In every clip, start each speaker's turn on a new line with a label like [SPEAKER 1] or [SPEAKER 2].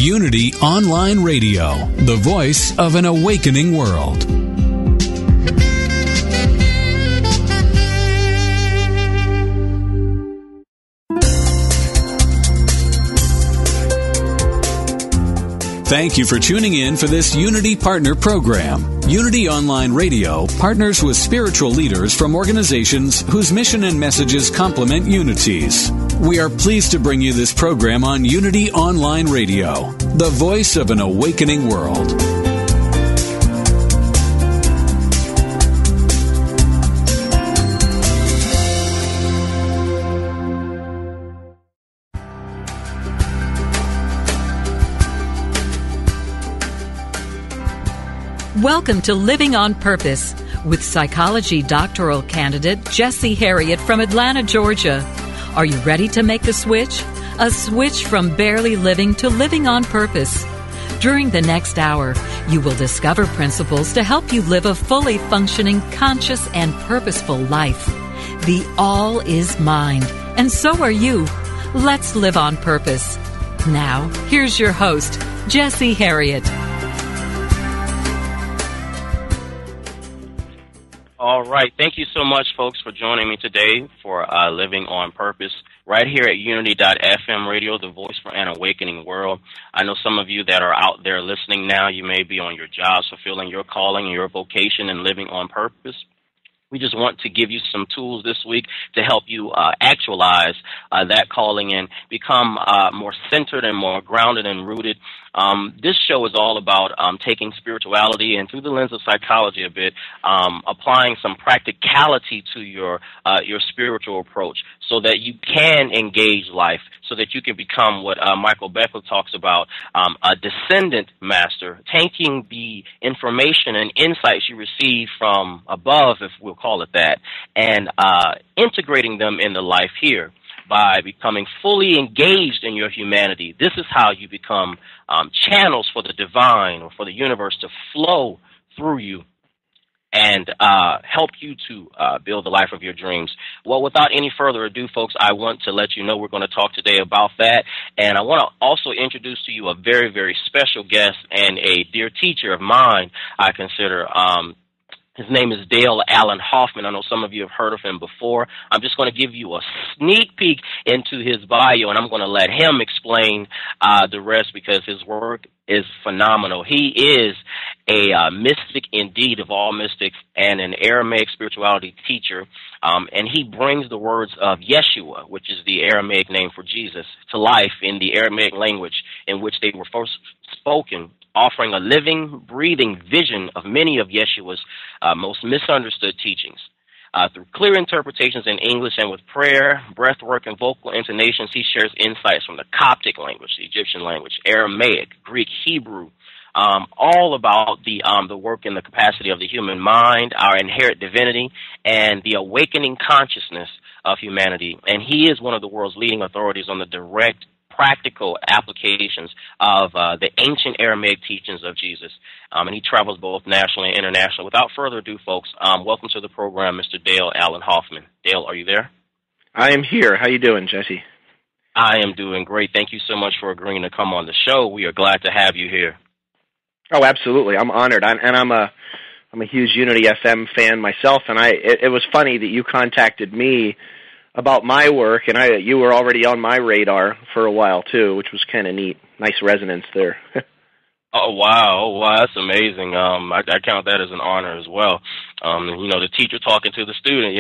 [SPEAKER 1] Unity Online Radio, the voice of an awakening world. Thank you for tuning in for this Unity Partner Program. Unity Online Radio partners with spiritual leaders from organizations whose mission and messages complement Unity's. We are pleased to bring you this program on Unity Online Radio, the voice of an awakening world.
[SPEAKER 2] Welcome to Living on Purpose with psychology doctoral candidate Jesse Herriott from Atlanta, Georgia. Are you ready to make the switch? A switch from barely living to living on purpose. During the next hour, you will discover principles to help you live a fully functioning, conscious, and purposeful life. The all is mind, and so are you. Let's live on purpose. Now, here's your host, Jesse Herriott.
[SPEAKER 3] All right. Thank you so much, folks, for joining me today for Living on Purpose right here at Unity.fm Radio, the voice for an awakening world. I know some of you that are out there listening now, you may be on your jobs, fulfilling your calling and your vocation and living on purpose. We just want to give you some tools this week to help you actualize that calling and become more centered and more grounded and rooted. This show is all about taking spirituality and through the lens of psychology a bit, applying some practicality to your spiritual approach so that you can engage life, so that you can become what Michael Beckler talks about, a descendant master, taking the information and insights you receive from above, if we'll call it that, and integrating them into life here by becoming fully engaged in your humanity. This is how you become channels for the divine or for the universe to flow through you and help you to build the life of your dreams. Well, without any further ado, folks, I want to let you know we're going to talk today about that. And I want to also introduce to you a very, very special guest and a dear teacher of mine, I consider. His name is Dale Allen Hoffman. I know some of you have heard of him before. I'm just going to give you a sneak peek into his bio, and I'm going to let him explain the rest because his work is phenomenal. He is a mystic indeed of all mystics and an Aramaic spirituality teacher, and he brings the words of Yeshua, which is the Aramaic name for Jesus, to life in the Aramaic language in which they were first spoken, offering a living, breathing vision of many of Yeshua's most misunderstood teachings. Through clear interpretations in English and with prayer, breath work, and vocal intonations, he shares insights from the Coptic language, the Egyptian language, Aramaic, Greek, Hebrew, all about the work and the capacity of the human mind, our inherent divinity, and the awakening consciousness of humanity. And he is one of the world's leading authorities on the direct practical applications of the ancient Aramaic teachings of Jesus. And he travels both nationally and internationally. Without further ado, folks, welcome to the program, Mr. Dale Allen Hoffman. Dale, are you there?
[SPEAKER 4] I am here. How you doing, Jesse?
[SPEAKER 3] I am doing great. Thank you so much for agreeing to come on the show. We are glad to have you here.
[SPEAKER 4] Oh, absolutely. I'm honored. I'm a huge Unity FM fan myself, and it was funny that you contacted me about my work, and you were already on my radar for a while, too, which was kind of neat. Nice resonance there.
[SPEAKER 3] Oh, wow, that's amazing. I count that as an honor as well. The teacher talking to the student,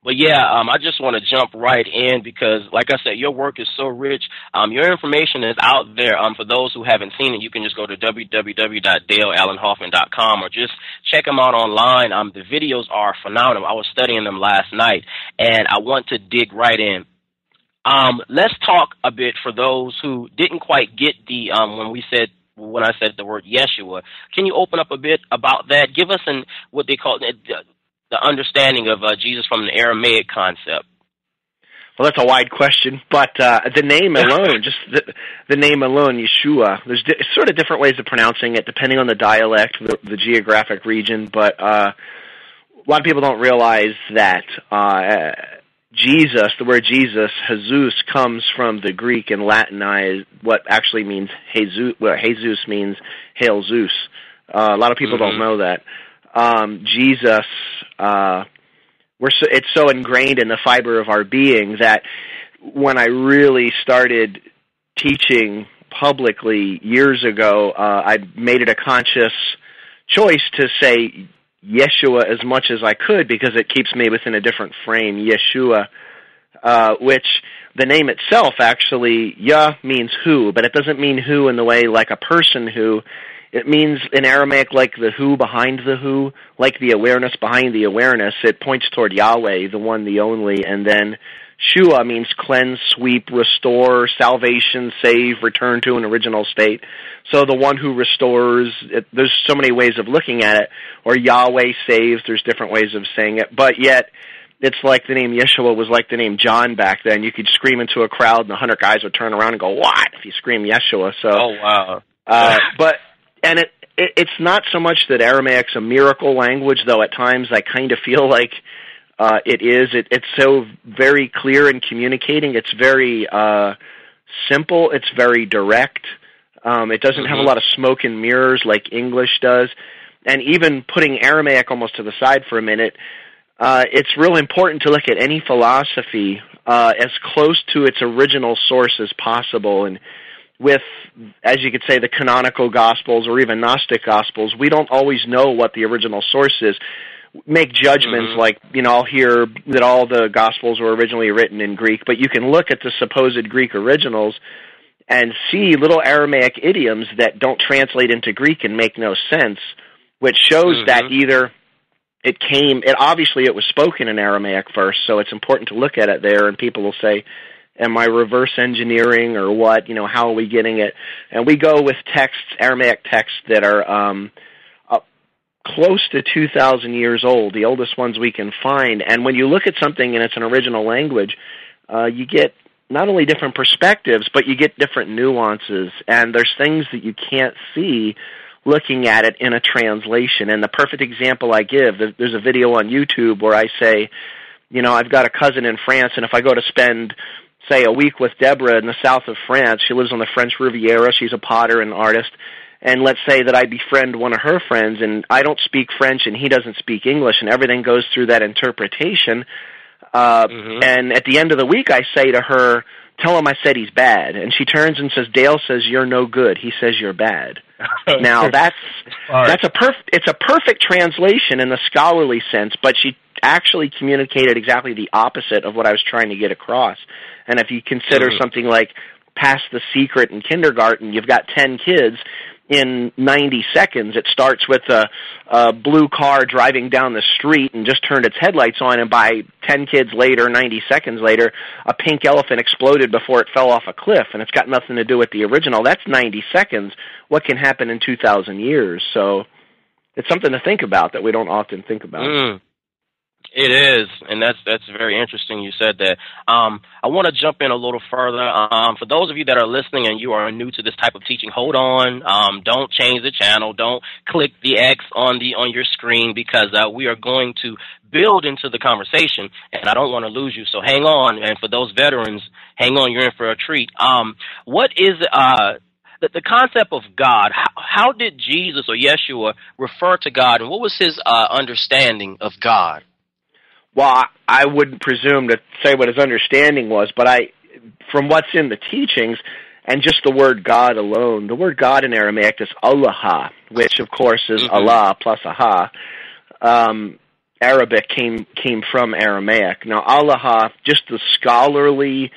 [SPEAKER 3] But yeah, I just want to jump right in because, like I said, your work is so rich. Your information is out there. For those who haven't seen it, you can just go to www.daleallenhoffman.com or just check them out online. The videos are phenomenal. I was studying them last night, and I want to dig right in. Let's talk a bit for those who didn't quite get the when I said the word Yeshua. Can you open up a bit about that? Give us what they call the understanding of Jesus from the Aramaic concept.
[SPEAKER 4] Well, that's a wide question, but the name alone, just the name alone, Yeshua, there's sort of different ways of pronouncing it depending on the dialect, the geographic region, but a lot of people don't realize that Jesus, the word Jesus, Jesus, comes from the Greek and Latinized, what actually means Jesus, well, Jesus means Hail Zeus. A lot of people don't know that. Jesus, it's so ingrained in the fiber of our being that when I really started teaching publicly years ago, I made it a conscious choice to say Yeshua as much as I could because it keeps me within a different frame, Yeshua, which the name itself actually, Yah means who, but it doesn't mean who in the way like a person who. It means in Aramaic like the who behind the who, like the awareness behind the awareness. It points toward Yahweh, the one, the only, and then Shua means cleanse, sweep, restore, salvation, save, return to an original state. So the one who restores, there's so many ways of looking at it. Or Yahweh saves, there's different ways of saying it. But yet, it's like the name Yeshua was like the name John back then. You could scream into a crowd and 100 guys would turn around and go, what? If you scream Yeshua. So,
[SPEAKER 3] oh, wow.
[SPEAKER 4] And it's not so much that Aramaic's a miracle language, though at times I kind of feel like it is. It's so very clear in communicating. It's very simple. It's very direct. It doesn't have a lot of smoke and mirrors like English does. And even putting Aramaic almost to the side for a minute, it's real important to look at any philosophy as close to its original source as possible. And with, as you could say, the canonical Gospels or even Gnostic Gospels, we don't always know what the original source is. Make judgments like, I'll hear that all the Gospels were originally written in Greek, but you can look at the supposed Greek originals and see little Aramaic idioms that don't translate into Greek and make no sense, which shows that either obviously it was spoken in Aramaic first, so it's important to look at it there, and people will say, am I reverse engineering or what? How are we getting it? And we go with texts, Aramaic texts that are close to 2,000 years old, the oldest ones we can find. And when you look at something and it's an original language, you get not only different perspectives, but you get different nuances. And there's things that you can't see looking at it in a translation. And the perfect example I give, there's a video on YouTube where I say, I've got a cousin in France, and if I go to spend, say, a week with Deborah in the south of France, she lives on the French Riviera, she's a potter and artist, and let's say that I befriend one of her friends, and I don't speak French and he doesn't speak English, and everything goes through that interpretation, and at the end of the week I say to her, tell him I said he's bad, and she turns and says, Dale says you're no good, he says you're bad. Now it's a perfect translation in the scholarly sense, but she actually communicated exactly the opposite of what I was trying to get across. And if you consider something like Pass the Secret in kindergarten, you've got 10 kids. In 90 seconds, it starts with a blue car driving down the street and just turned its headlights on, and by 10 kids later, 90 seconds later, a pink elephant exploded before it fell off a cliff, and it's got nothing to do with the original. That's 90 seconds. What can happen in 2,000 years? So it's something to think about that we don't often think about.
[SPEAKER 3] It is, and that's very interesting you said that. I want to jump in a little further. For those of you that are listening and you are new to this type of teaching, hold on. Don't change the channel. Don't click the X on your screen, because we are going to build into the conversation, and I don't want to lose you. So hang on, and for those veterans, hang on. You're in for a treat. What is the concept of God? How did Jesus or Yeshua refer to God, and what was his understanding of God?
[SPEAKER 4] Well, I wouldn't presume to say what his understanding was, but from what's in the teachings, and just the word God alone, the word God in Aramaic is Allah, which of course is Allah plus aha. Arabic came from Aramaic. Now, Allah, just the scholarly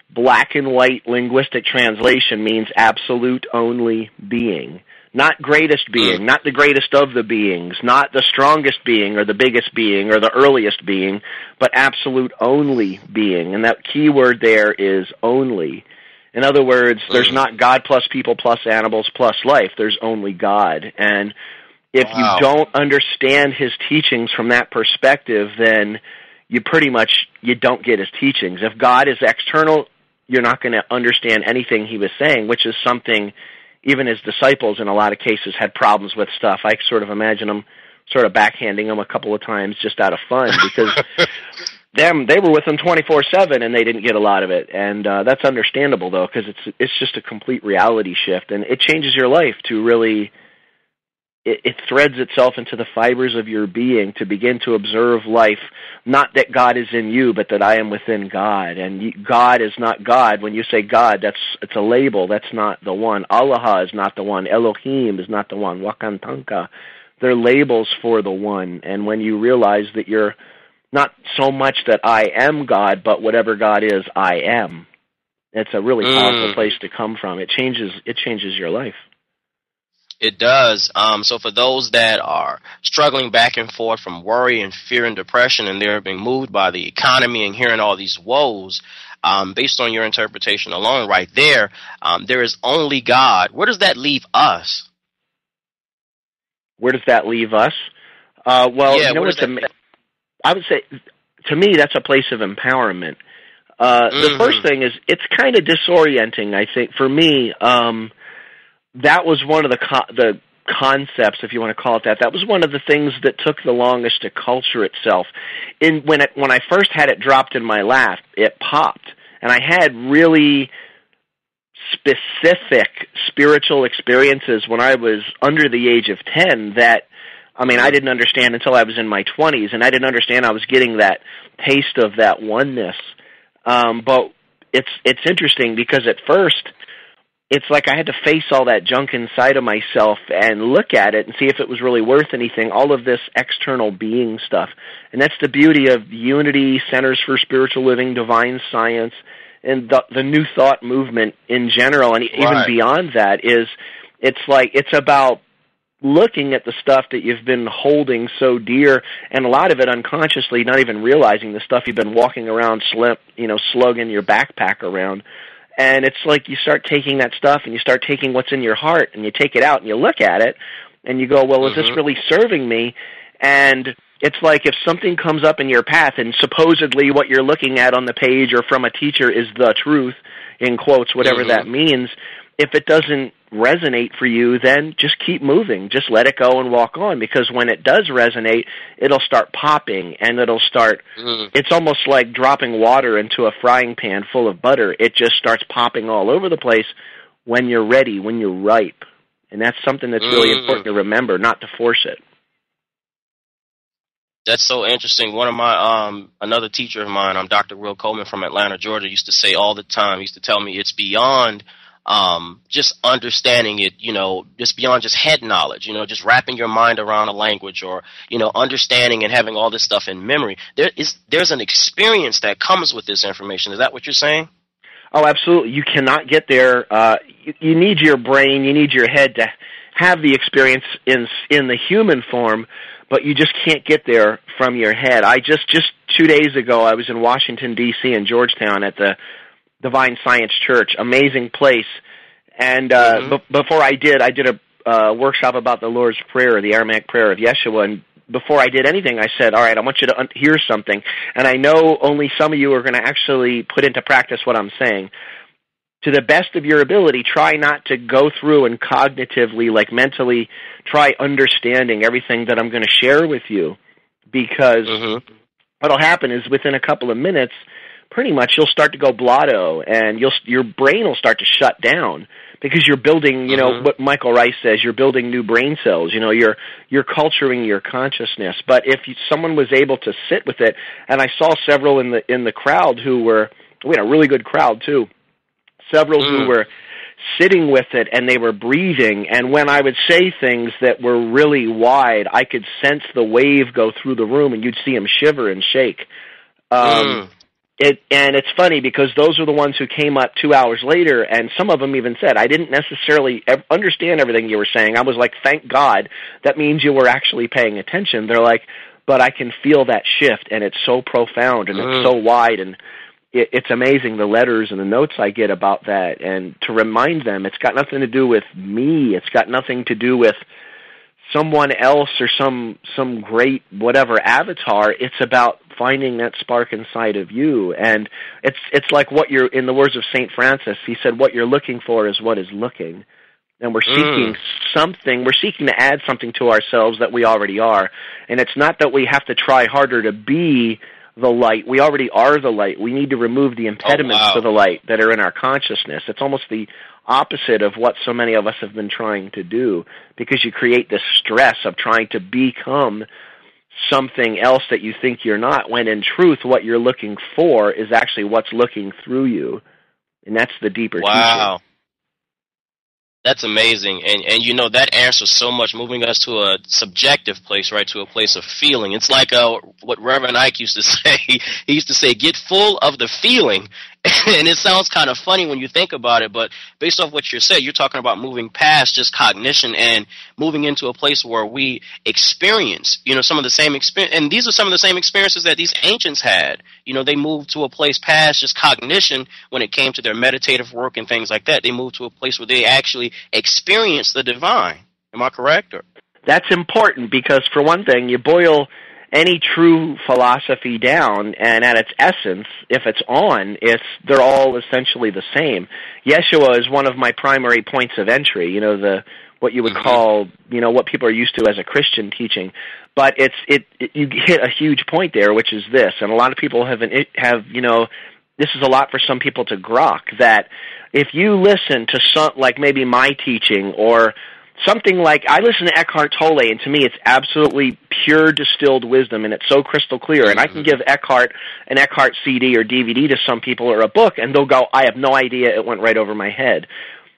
[SPEAKER 4] black and white linguistic translation, means absolute only being. Not greatest being, not the greatest of the beings, not the strongest being or the biggest being or the earliest being, but absolute only being. And that key word there is only. In other words, there's not God plus people plus animals plus life. There's only God. And if you don't understand his teachings from that perspective, then you don't get his teachings. If God is external, you're not going to understand anything he was saying, which is something even his disciples in a lot of cases had problems with stuff. I sort of imagine him sort of backhanding him a couple of times just out of fun, because they were with them 24/7, and they didn't get a lot of it. And that's understandable, though, because it's just a complete reality shift, and it changes your life to really. It threads itself into the fibers of your being to begin to observe life, not that God is in you, but that I am within God. And God is not God. When you say God, it's a label. That's not the one. Allah is not the one. Elohim is not the one. Wakantanka. They're labels for the one. And when you realize that you're not so much that I am God, but whatever God is, I am. It's a really powerful place to come from. It changes your life.
[SPEAKER 3] It does. So for those that are struggling back and forth from worry and fear and depression, and they're being moved by the economy and hearing all these woes, based on your interpretation alone right there, there is only God. Where does that leave us?
[SPEAKER 4] Where does that leave us? I would say, to me, that's a place of empowerment. The first thing is, it's kind of disorienting, I think, for me. That was one of the concepts, if you want to call it that. That was one of the things that took the longest to culture itself. When I first had it dropped in my lap, it popped, and I had really specific spiritual experiences when I was under the age of 10 that, I didn't understand until I was in my 20s, and I didn't understand I was getting that taste of that oneness. But it's interesting because at first, it's like I had to face all that junk inside of myself and look at it and see if it was really worth anything, all of this external being stuff. And that's the beauty of Unity, Centers for Spiritual Living, Divine Science, and the New Thought movement in general, and even beyond that, is it's about looking at the stuff that you've been holding so dear, and a lot of it unconsciously, not even realizing the stuff you've been walking around, slugging your backpack around. And it's like you start taking that stuff and you start taking what's in your heart and you take it out and you look at it and you go, well, is this really serving me? And it's like if something comes up in your path and supposedly what you're looking at on the page or from a teacher is the truth, in quotes, whatever that means, if it doesn't resonate for you, then just keep moving. Just let it go and walk on, because when it does resonate, it'll start popping, and it'll start, it's almost like dropping water into a frying pan full of butter. It just starts popping all over the place when you're ready, when you're ripe. And that's something that's really important to remember, not to force it.
[SPEAKER 3] That's so interesting. One of my, another teacher of mine, Dr. Will Coleman from Atlanta, Georgia, used to say all the time, used to tell me it's beyond just understanding it, just beyond just head knowledge, just wrapping your mind around a language or, understanding and having all this stuff in memory. There's an experience that comes with this information. Is that what you're saying?
[SPEAKER 4] Oh, absolutely. You cannot get there. You need your brain, you need your head to have the experience in the human form, but you just can't get there from your head. I just 2 days ago, I was in Washington, D.C. in Georgetown at the Divine Science Church, amazing place. And before I did a workshop about the Lord's Prayer, the Aramaic prayer of Yeshua, and before I did anything, I said, all right, I want you to hear something. And I know only some of you are going to actually put into practice what I'm saying. To the best of your ability, try not to go through and cognitively, mentally, try understanding everything that I'm going to share with you. Because what'll happen is within a couple of minutes, pretty much you'll start to go blotto, and your brain will start to shut down, because you're building, what Michael Rice says, you're building new brain cells. You're culturing your consciousness. But if someone was able to sit with it, and I saw several in the crowd we had a really good crowd too, several who were sitting with it, and they were breathing, and when I would say things that were really wide, I could sense the wave go through the room, and you'd see them shiver and shake. And it's funny because those are the ones who came up 2 hours later, and some of them even said, I didn't necessarily understand everything you were saying. I was like, thank God, that means you were actually paying attention. They're like, but I can feel that shift, and it's so profound, and it's so wide, and it's amazing the letters and the notes I get about that. And to remind them, it's got nothing to do with me. It's got nothing to do with someone else or some great whatever avatar. It's about finding that spark inside of you. And it's like what you're, in the words of St. Francis, he said, what you're looking for is what is looking. And we're seeking something, we're seeking to add something to ourselves that we already are. And it's not that we have to try harder to be the light. We already are the light. We need to remove the impediments to the light that are in our consciousness. It's almost the opposite of what so many of us have been trying to do, because you create this stress of trying to become something else that you think you're not, when in truth what you're looking for is actually what's looking through you. And that's the deeper teaching.
[SPEAKER 3] That's amazing. And you know, that answers so much, moving us to a subjective place, right, to a place of feeling. It's like what Reverend Ike used to say. He used to say, get full of the feeling. And it sounds kind of funny when you think about it, but based off what you said, you're talking about moving past just cognition and moving into a place where we experience, you know, some of the same experience. And these are some of the same experiences that these ancients had. You know, they moved to a place past just cognition when it came to their meditative work and things like that. They moved to a place where they actually experienced the divine. Am I correct?
[SPEAKER 4] That's important because, for one thing, you boil any true philosophy down, and at its essence, if it's on, they're all essentially the same. Yeshua is one of my primary points of entry, you know, what you would call, you know, what people are used to as a Christian teaching. But you hit a huge point there, which is this, and a lot of people have, you know, this is a lot for some people to grok, that if you listen to like maybe my teaching or something like, I listen to Eckhart Tolle, and to me it's absolutely pure distilled wisdom, and it's so crystal clear. And I can give an Eckhart CD or DVD to some people or a book, and they'll go, I have no idea, it went right over my head.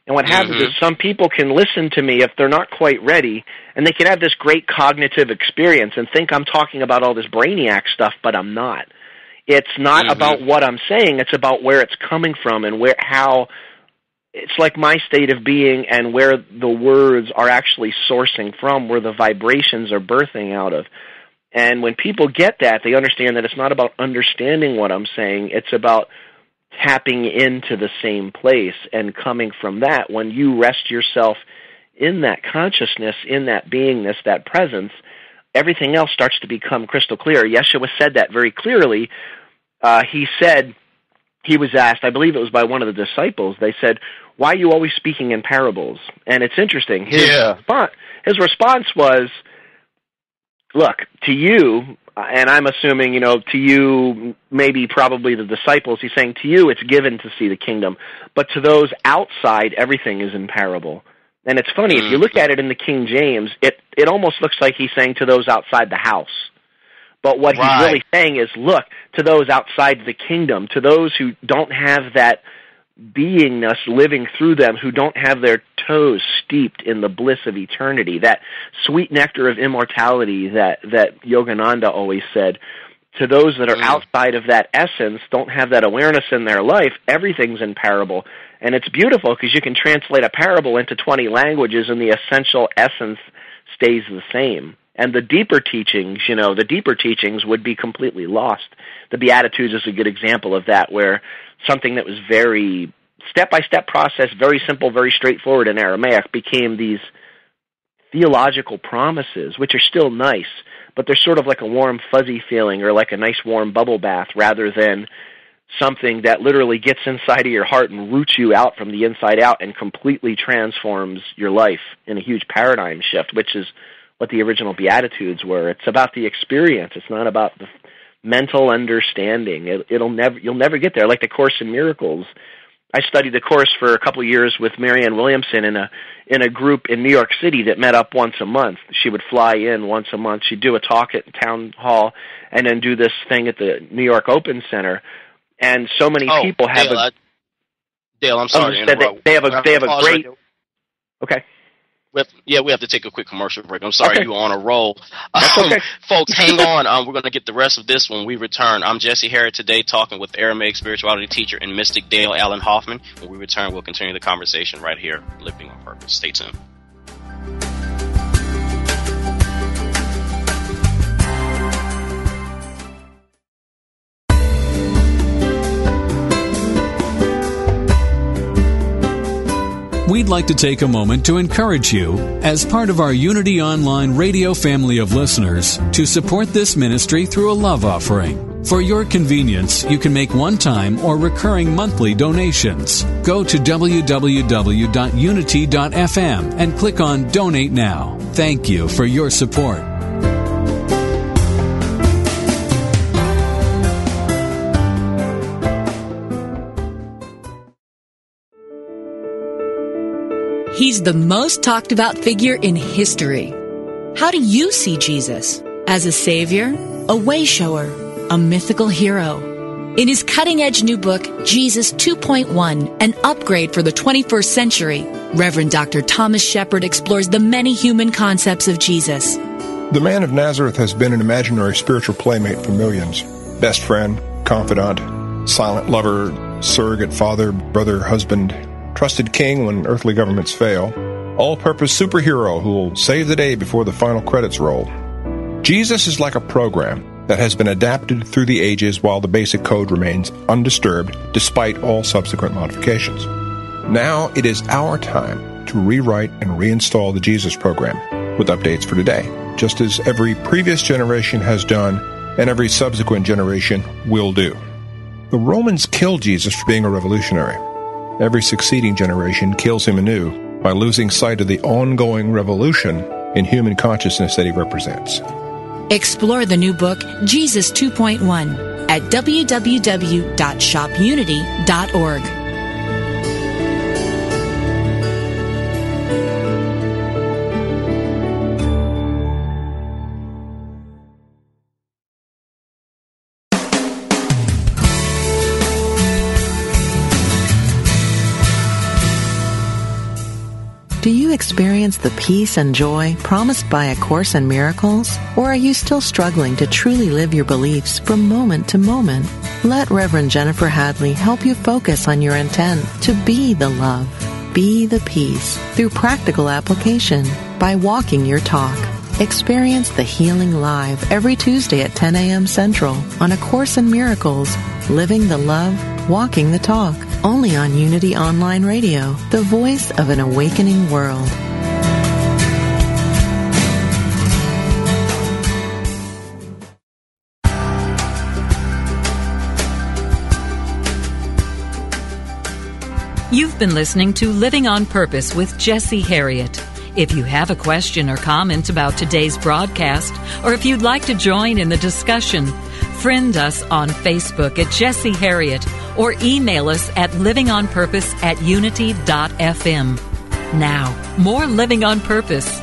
[SPEAKER 4] And what happens is some people can listen to me if they're not quite ready, and they can have this great cognitive experience and think I'm talking about all this brainiac stuff, but I'm not. It's not about what I'm saying, it's about where it's coming from and how it's like my state of being and where the words are actually sourcing from, where the vibrations are birthing out of. And when people get that, they understand that it's not about understanding what I'm saying, it's about tapping into the same place and coming from that. When you rest yourself in that consciousness, in that beingness, that presence, everything else starts to become crystal clear. Yeshua said that very clearly. He said, he was asked, I believe it was by one of the disciples, they said, why are you always speaking in parables? And it's interesting. His response was, look, to you, and I'm assuming, you know, to you, maybe probably the disciples, he's saying, to you it's given to see the kingdom, but to those outside, everything is in parable. And it's funny, if you look at it in the King James, it almost looks like he's saying to those outside the house. But what he's really saying is, look, to those outside the kingdom, to those who don't have that beingness living through them, who don't have their toes steeped in the bliss of eternity, that sweet nectar of immortality that Yogananda always said, to those that are outside of that essence, don't have that awareness in their life, everything's in parable. And it's beautiful because you can translate a parable into 20 languages and the essential essence stays the same. And the deeper teachings, you know, would be completely lost. The Beatitudes is a good example of that, where something that was very step-by-step process, very simple, very straightforward in Aramaic, became these theological promises, which are still nice, but they're sort of like a warm, fuzzy feeling or like a nice, warm bubble bath rather than something that literally gets inside of your heart and roots you out from the inside out and completely transforms your life in a huge paradigm shift, which is what the original Beatitudes were. It's about the experience. It's not about the mental understanding. You'll never get there. Like the Course in Miracles. I studied the Course for a couple of years with Marianne Williamson in a group in New York City that met up once a month. She would fly in once a month. She'd do a talk at Town Hall and then do this thing at the New York Open Center. And so many people have
[SPEAKER 3] Dale, I'm sorry.
[SPEAKER 4] They have a great. Okay.
[SPEAKER 3] We have to take a quick commercial break. I'm sorry,
[SPEAKER 4] okay.
[SPEAKER 3] You're on a roll.
[SPEAKER 4] Okay.
[SPEAKER 3] Folks, hang on. We're going to get the rest of this when we return. I'm Jesse Herriott today, talking with Aramaic spirituality teacher and mystic Dale Allen Hoffman. When we return, we'll continue the conversation right here, Living on Purpose. Stay tuned.
[SPEAKER 1] We'd like to take a moment to encourage you, as part of our Unity Online radio family of listeners, to support this ministry through a love offering. For your convenience, you can make one-time or recurring monthly donations. Go to www.unity.fm and click on Donate Now. Thank you for your support.
[SPEAKER 5] He's the most talked about figure in history. How do you see Jesus? As a savior, a way-shower, a mythical hero? In his cutting-edge new book, Jesus 2.1, an upgrade for the 21st century, Reverend Dr. Thomas Shepard explores the many human concepts of Jesus.
[SPEAKER 6] The man of Nazareth has been an imaginary spiritual playmate for millions. Best friend, confidant, silent lover, surrogate father, brother, husband, trusted king when earthly governments fail, all-purpose superhero who will save the day before the final credits roll. Jesus is like a program that has been adapted through the ages while the basic code remains undisturbed despite all subsequent modifications. Now it is our time to rewrite and reinstall the Jesus program with updates for today, just as every previous generation has done and every subsequent generation will do. The Romans killed Jesus for being a revolutionary. Every succeeding generation kills him anew by losing sight of the ongoing revolution in human consciousness that he represents.
[SPEAKER 5] Explore the new book, Jesus 2.1, at www.shopunity.org.
[SPEAKER 7] Do you experience the peace and joy promised by A Course in Miracles? Or are you still struggling to truly live your beliefs from moment to moment? Let Reverend Jennifer Hadley help you focus on your intent to be the love, be the peace, through practical application by walking your talk. Experience the healing live every Tuesday at 10 a.m. Central on A Course in Miracles, Living the Love, Walking the Talk, only on Unity Online Radio, the voice of an awakening world.
[SPEAKER 2] You've been listening to Living on Purpose with Jesse Herriott. If you have a question or comment about today's broadcast, or if you'd like to join in the discussion, friend us on Facebook at Jesse Herriott or email us at livingonpurpose@unity.fm. Now, more Living on Purpose.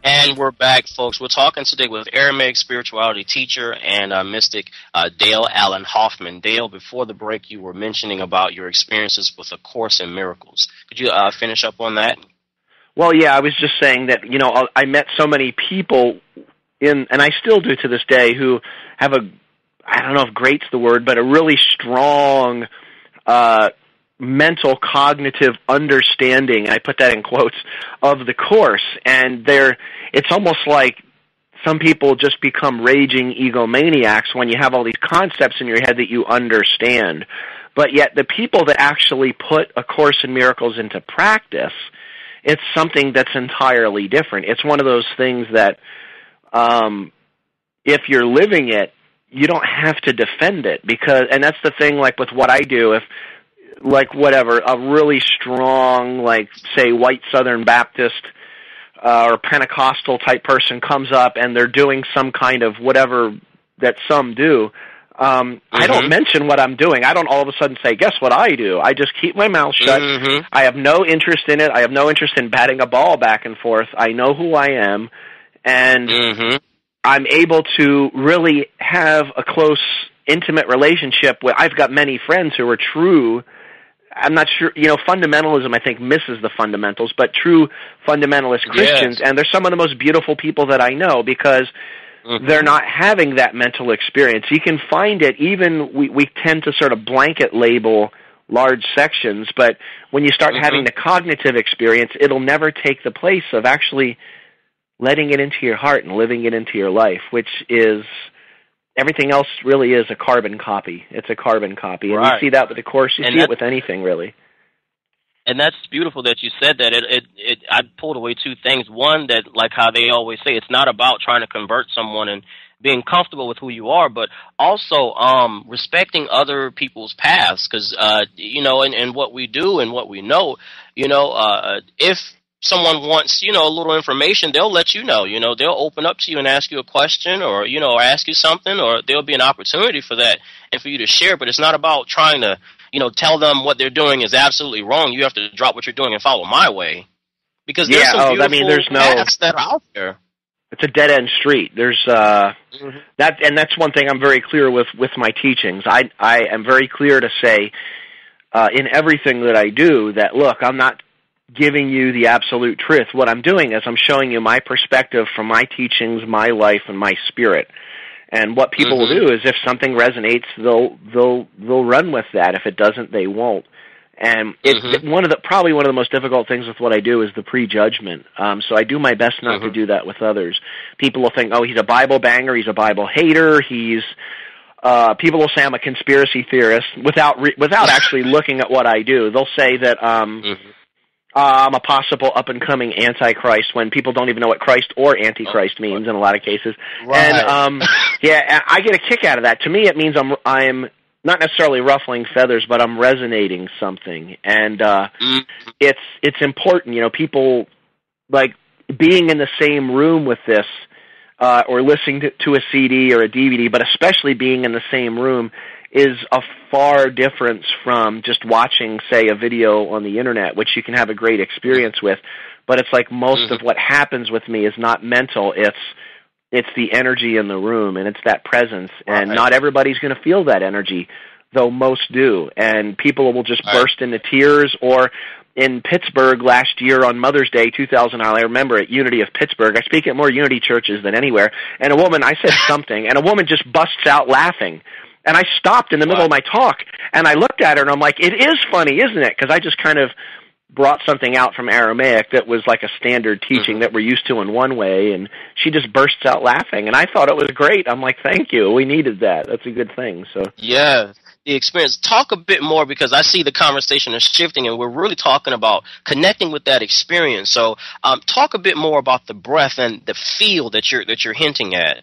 [SPEAKER 3] And we're back, folks. We're talking today with Aramaic spirituality teacher and mystic Dale Allen Hoffman. Dale, before the break, you were mentioning about your experiences with A Course in Miracles. Could you finish up on that?
[SPEAKER 4] Well, yeah, I was just saying that, I met so many people and I still do to this day, who have I don't know if great's the word, but a really strong mental cognitive understanding, I put that in quotes, of the Course. And it's almost like some people just become raging egomaniacs when you have all these concepts in your head that you understand. But yet the people that actually put A Course in Miracles into practice, it's something that's entirely different. It's one of those things that if you're living it, you don't have to defend it, and that's the thing, like with what I do, if a really strong, like say white Southern Baptist or Pentecostal type person comes up and they're doing some kind of whatever that some do, I don't mention what I'm doing. I don't all of a sudden say, guess what I do? I just keep my mouth shut. I have no interest in it. I have no interest in batting a ball back and forth. I know who I am, and I'm able to really have a close, intimate relationship with. I've got many friends who are true. I'm not sure, fundamentalism, I think, misses the fundamentals, but true fundamentalist Christians, and they're some of the most beautiful people that I know because they're not having that mental experience. You can find it, we tend to sort of blanket label large sections, but when you start having the cognitive experience, it'll never take the place of actually letting it into your heart and living it into your life, which is, everything else really is a carbon copy. It's a carbon copy. And you see that with the Course, you see it with anything, really.
[SPEAKER 3] And that's beautiful that you said that. I pulled away two things. One, that like how they always say, it's not about trying to convert someone and being comfortable with who you are, but also respecting other people's paths. Because, and what we do and what we know, if someone wants, a little information, they'll let you know. They'll open up to you and ask you a question or, or ask you something, or there'll be an opportunity for that and for you to share. But it's not about trying to, tell them what they're doing is absolutely wrong. You have to drop what you're doing and follow my way. Because there's some beautiful paths that are out there.
[SPEAKER 4] It's a dead-end street. There's that's one thing I'm very clear with my teachings. I am very clear to say in everything that I do that, look, I'm not giving you the absolute truth. What I'm doing is I'm showing you my perspective from my teachings, my life, and my spirit. And what people will do is if something resonates, they'll run with that. If it doesn't, they won't. And probably one of the most difficult things with what I do is the prejudgment. So I do my best not to do that with others. People will think, oh, he's a Bible banger, he's a Bible hater, people will say I'm a conspiracy theorist without actually looking at what I do. They'll say that I'm a possible up-and-coming Antichrist when people don't even know what Christ or Antichrist means in a lot of cases. Right. And I get a kick out of that. To me, it means I'm not necessarily ruffling feathers, but I'm resonating something. And it's important, people like being in the same room with this or listening to a CD or a DVD, but especially being in the same room is a far difference from just watching, say, a video on the internet, which you can have a great experience with. But it's like most of what happens with me is not mental. It's the energy in the room, and it's that presence. And not everybody's going to feel that energy, though most do. And people will just burst into tears. Or in Pittsburgh last year on Mother's Day, 2000, I remember at Unity of Pittsburgh, I speak at more Unity churches than anywhere, and I said something, and a woman just busts out laughing. And I stopped in the middle of my talk, and I looked at her, and I'm like, it is funny, isn't it? Because I just kind of brought something out from Aramaic that was like a standard teaching that we're used to in one way, and she just bursts out laughing. And I thought it was great. I'm like, thank you. We needed that. That's a good thing. So
[SPEAKER 3] yeah, the experience. Talk a bit more, because I see the conversation is shifting, and we're really talking about connecting with that experience. So talk a bit more about the breath and the feel that you're hinting at.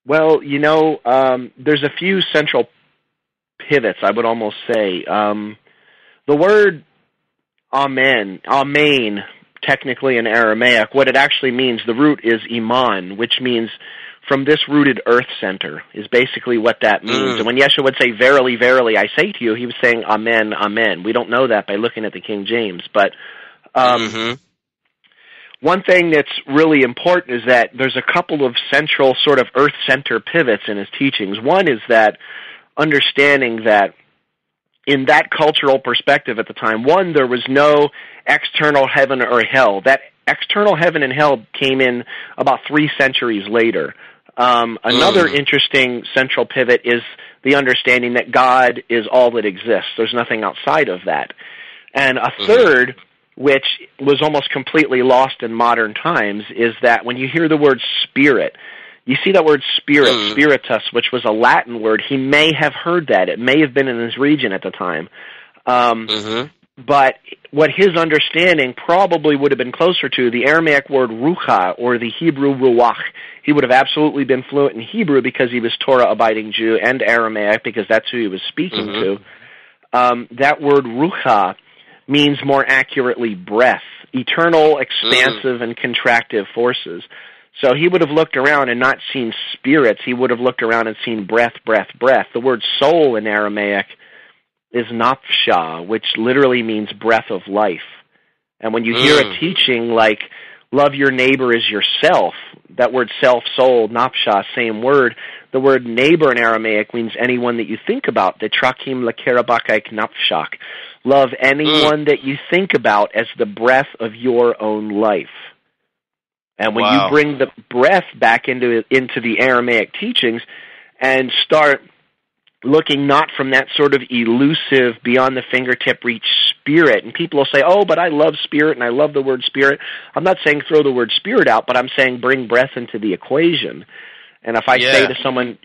[SPEAKER 4] Well, there's a few central pivots, I would almost say. The word amen, technically in Aramaic, what it actually means, the root is iman, which means from this rooted earth center, is basically what that means. And when Yeshua would say, verily, verily, I say to you, he was saying amen, amen. We don't know that by looking at the King James, but one thing that's really important is that there's a couple of central sort of earth center pivots in his teachings. One is that understanding that in that cultural perspective at the time, one, there was no external heaven or hell. That external heaven and hell came in about 3 centuries later. Another interesting central pivot is the understanding that God is all that exists. There's nothing outside of that. And a third, which was almost completely lost in modern times, is that when you hear the word spirit, you see that word spirit, spiritus, which was a Latin word. He may have heard that. It may have been in his region at the time. But what his understanding probably would have been closer to, the Aramaic word rucha, or the Hebrew ruach. He would have absolutely been fluent in Hebrew because he was Torah-abiding Jew, and Aramaic because that's who he was speaking to. That word rucha means more accurately breath, eternal, expansive, and contractive forces. So he would have looked around and not seen spirits. He would have looked around and seen breath, breath, breath. The word soul in Aramaic is nafsha, which literally means breath of life. And when you hear a teaching like, love your neighbor as yourself, that word self, soul, nafsha, same word. The word neighbor in Aramaic means anyone that you think about. Detrakim lakerabakaik nafshak. Love anyone that you think about as the breath of your own life. And when you bring the breath back into the Aramaic teachings and start looking not from that sort of elusive, beyond the fingertip reach spirit, and people will say, oh, but I love spirit and I love the word spirit. I'm not saying throw the word spirit out, but I'm saying bring breath into the equation. And if I say to someone,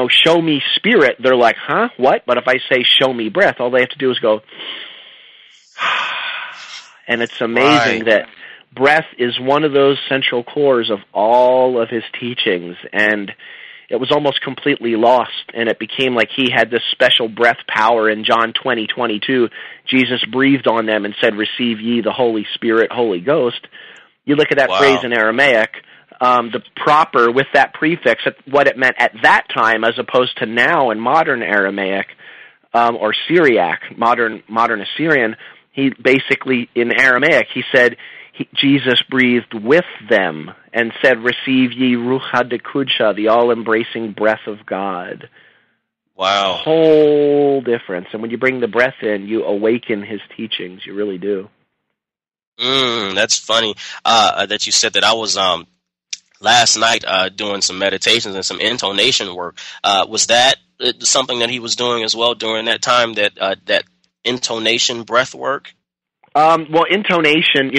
[SPEAKER 4] show me spirit, they're like, huh, what? But if I say show me breath, all they have to do is go, and it's amazing that breath is one of those central cores of all of his teachings, and it was almost completely lost, and it became like he had this special breath power. In John 20:22, Jesus breathed on them and said, receive ye the Holy Spirit, Holy Ghost. You look at that phrase in Aramaic, the proper, with that prefix, what it meant at that time as opposed to now in modern Aramaic, or Syriac, modern Assyrian, he basically, in Aramaic, he said, Jesus breathed with them and said, "Receive ye Ruach HaDekudsha, the all-embracing breath of God."
[SPEAKER 3] Wow.
[SPEAKER 4] Whole difference. And when you bring the breath in, you awaken his teachings. You really do.
[SPEAKER 3] That's funny that you said that. I was last night doing some meditations and some intonation work. Was that something that he was doing as well during that time, that intonation breath work?
[SPEAKER 4] Well, intonation,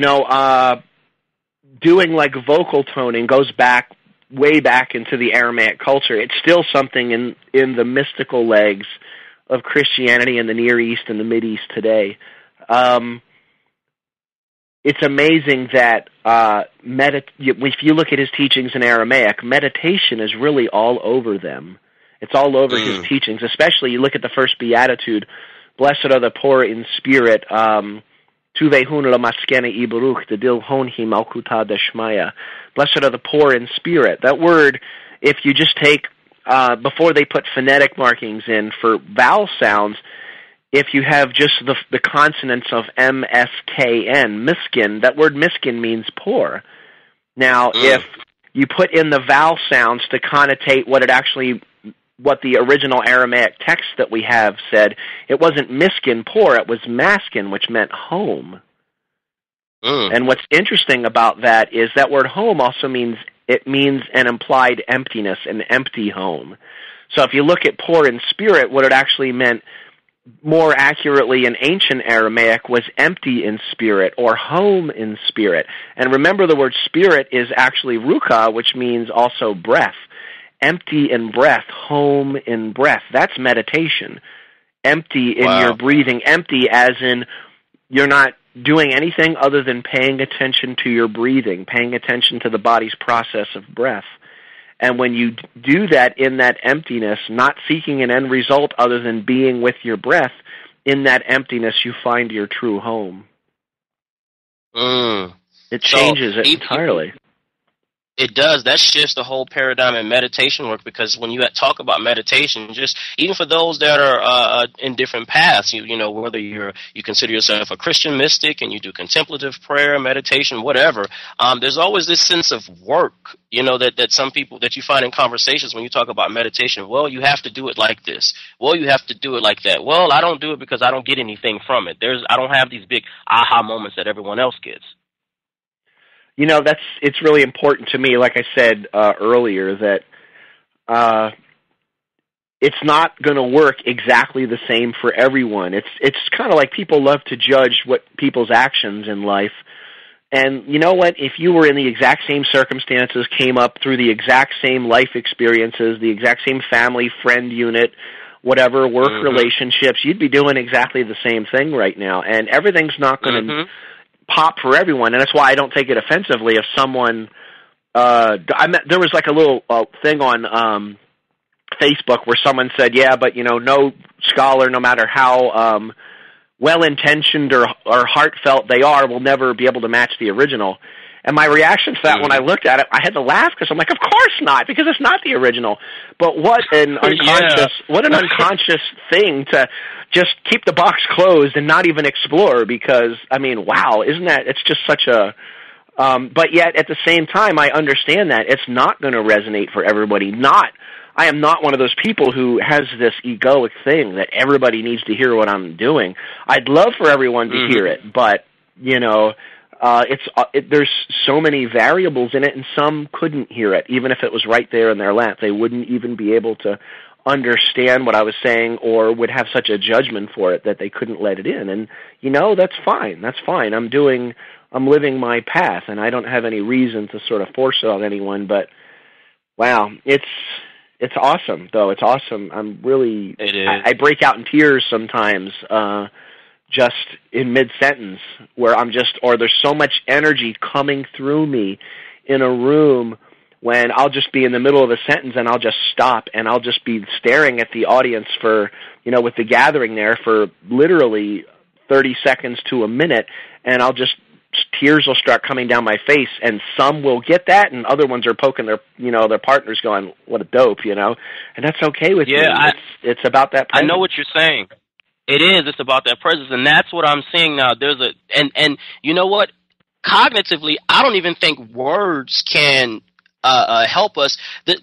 [SPEAKER 4] doing like vocal toning goes back way back into the Aramaic culture. It's still something in the mystical legs of Christianity in the Near East and the Mid East today. It's amazing that if you look at his teachings in Aramaic, meditation is really all over them. It's all over his teachings, especially you look at the first beatitude, "Blessed are the poor in spirit, Tuvehun lamaskene ibaruch, dedil honhi malkuta deshmaya." Blessed are the poor in spirit. That word, if you just take, before they put phonetic markings in for vowel sounds, if you have just the consonants of M-S-K-N, miskin, that word miskin means poor. Now, if you put in the vowel sounds to connotate what the original Aramaic text that we have said, it wasn't miskin, poor, it was maskin, which meant home. And what's interesting about that is that word home also means an implied emptiness, an empty home. So if you look at poor in spirit, what it actually meant more accurately in ancient Aramaic was empty in spirit or home in spirit. And remember, the word spirit is actually ruka, which means also breath. Empty in breath, home in breath. That's meditation. Empty in your breathing. Empty as in you're not doing anything other than paying attention to your breathing, paying attention to the body's process of breath. And when you do that in that emptiness, not seeking an end result other than being with your breath, in that emptiness you find your true home. It changes it entirely.
[SPEAKER 3] It does. That shifts the whole paradigm in meditation work, because when you talk about meditation, just even for those that are in different paths, you know, whether you consider yourself a Christian mystic and you do contemplative prayer, meditation, whatever, there's always this sense of work, you know, that some people that you find in conversations when you talk about meditation. Well, you have to do it like this. Well, you have to do it like that. Well, I don't do it because I don't get anything from it. I don't have these big aha moments that everyone else gets.
[SPEAKER 4] You know, it's really important to me, like I said earlier, that it's not going to work exactly the same for everyone. It's kind of like people love to judge what people's actions in life. And you know what? If you were in the exact same circumstances, came up through the exact same life experiences, the exact same family, friend unit, whatever, work relationships, you'd be doing exactly the same thing right now. And everything's not going to pop for everyone, and that's why I don't take it offensively if someone there was like a little thing on Facebook where someone said, yeah, but you know, no scholar, no matter how well-intentioned or heartfelt they are, will never be able to match the original. And my reaction to that when I looked at it, I had to laugh because I'm like, of course not, because it's not the original. But what an unconscious thing to just keep the box closed and not even explore, because, I mean, wow, isn't that, it's just such a, but yet at the same time, I understand that it's not going to resonate for everybody. I am not one of those people who has this egoic thing that everybody needs to hear what I'm doing. I'd love for everyone to hear it, but, you know, there's so many variables in it, and some couldn't hear it. Even if it was right there in their lap, they wouldn't even be able to understand what I was saying, or would have such a judgment for it that they couldn't let it in. And, you know, that's fine. That's fine. I'm living my path, and I don't have any reason to sort of force it on anyone. But, wow, it's awesome, though. It's awesome. I break out in tears sometimes, just in mid-sentence, where or there's so much energy coming through me in a room when I'll just be in the middle of a sentence and I'll just stop and I'll just be staring at the audience for, you know, with the gathering there for literally 30 seconds to a minute, and tears will start coming down my face, and some will get that, and other ones are poking their partners going, what a dope, you know, and that's okay with me. It's about that person.
[SPEAKER 3] I know what you're saying. It is. It's about that presence, and that's what I'm seeing now. And you know what? Cognitively, I don't even think words can help us,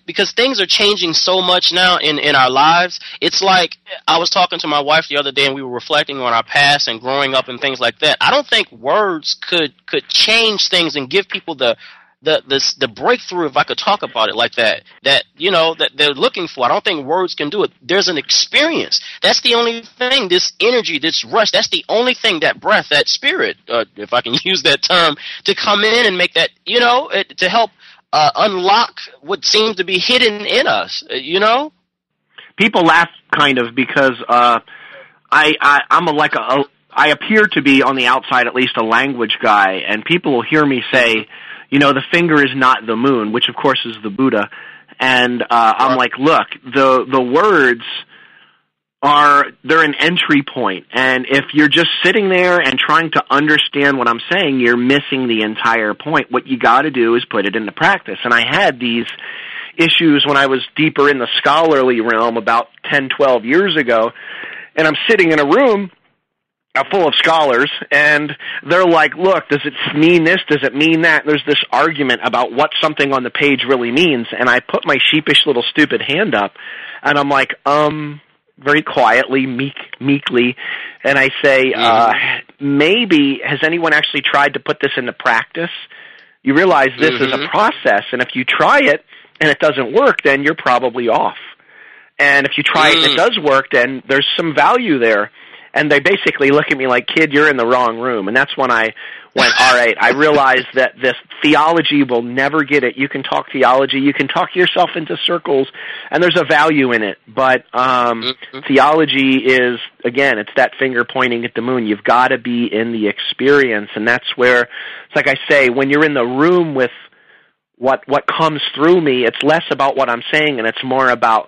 [SPEAKER 3] because things are changing so much now in our lives. It's like, I was talking to my wife the other day, and we were reflecting on our past and growing up and things like that. I don't think words could change things and give people the breakthrough, if I could talk about it like that they're looking for. I don't think words can do it. There's an experience. That's the only thing, this energy, this rush, that's the only thing, that breath, that spirit, if I can use that term, to come in and make that, to help unlock what seems to be hidden in us,
[SPEAKER 4] People laugh kind of because I appear to be, on the outside at least, a language guy, and people will hear me say, the finger is not the moon, which of course is the Buddha. And I'm like, look, the words they're an entry point. And if you're just sitting there and trying to understand what I'm saying, you're missing the entire point. What you got to do is put it into practice. And I had these issues when I was deeper in the scholarly realm about 10, 12 years ago. And I'm sitting in a room full of scholars, and they're like, look, does it mean this? Does it mean that? And there's this argument about what something on the page really means, and I put my sheepish little stupid hand up, and I'm like, very quietly, meekly, and I say, maybe, has anyone actually tried to put this into practice? You realize this is a process, and if you try it and it doesn't work, then you're probably off. And if you try it and it does work, then there's some value there. And they basically look at me like, kid, you're in the wrong room. And that's when I went, all right, I realized that this theology will never get it. You can talk theology, you can talk yourself into circles, and there's a value in it. But theology is, again, it's that finger pointing at the moon. You've got to be in the experience. And that's where, it's like I say, when you're in the room with what comes through me, it's less about what I'm saying, and it's more about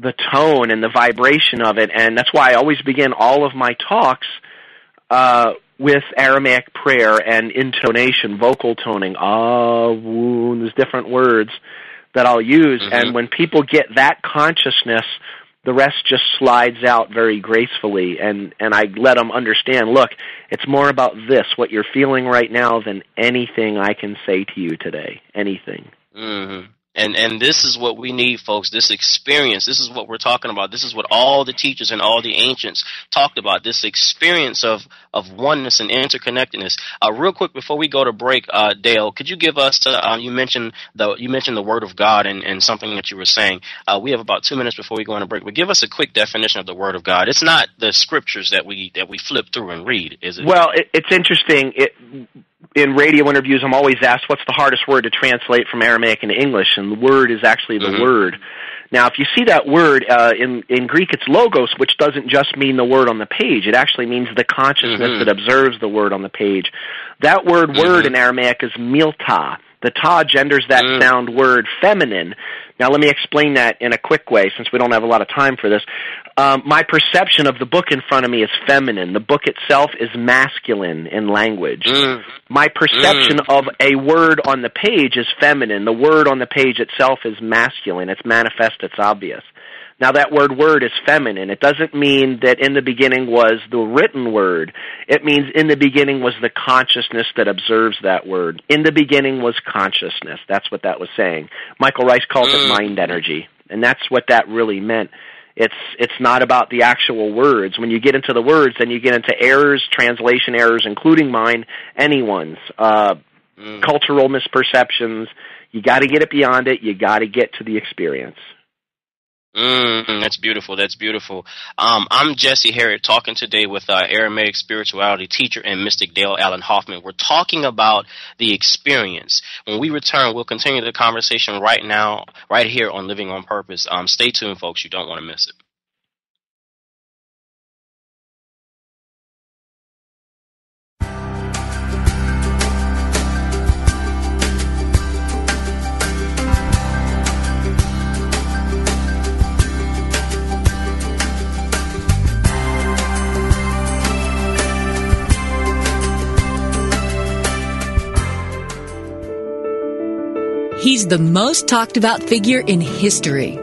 [SPEAKER 4] the tone and the vibration of it. And that's why I always begin all of my talks with Aramaic prayer and intonation, vocal toning. There's different words that I'll use. And when people get that consciousness, the rest just slides out very gracefully. And I let them understand, look, it's more about this, what you're feeling right now, than anything I can say to you today. Anything.
[SPEAKER 3] And this is what we need, folks, this experience. This is what we're talking about. This is what all the teachers and all the ancients talked about, this experience of oneness and interconnectedness. Real quick, before we go to break, Dale, could you give us, you mentioned the Word of God and something that you were saying. We have about 2 minutes before we go on a break, but give us a quick definition of the Word of God. It's not the scriptures that we flip through and read, is it?
[SPEAKER 4] Well, it's interesting. In radio interviews, I'm always asked, what's the hardest word to translate from Aramaic into English? And the word is actually the word. Now, if you see that word, in Greek it's logos, which doesn't just mean the word on the page. It actually means the consciousness that observes the word on the page. That word in Aramaic is milta. The ta genders that sound word feminine. Now, let me explain that in a quick way, since we don't have a lot of time for this. My perception of the book in front of me is feminine. The book itself is masculine in language. My perception of a word on the page is feminine. The word on the page itself is masculine. It's manifest, it's obvious. Now, that word is feminine. It doesn't mean that in the beginning was the written word. It means in the beginning was the consciousness that observes that word. In the beginning was consciousness. That's what that was saying. Michael Rice calls it mind energy, and that's what that really meant. It's not about the actual words. When you get into the words, then you get into errors, translation errors, including mine, anyone's, cultural misperceptions. You got to get it beyond it. You got to get to the experience.
[SPEAKER 3] That's beautiful. That's beautiful. I'm Jesse Herriott, talking today with Aramaic spirituality teacher and mystic Dale Allen Hoffman. We're talking about the experience. When we return, we'll continue the conversation right now, right here on Living on Purpose. Stay tuned, folks. You don't want to miss it.
[SPEAKER 5] He's the most talked about figure in history.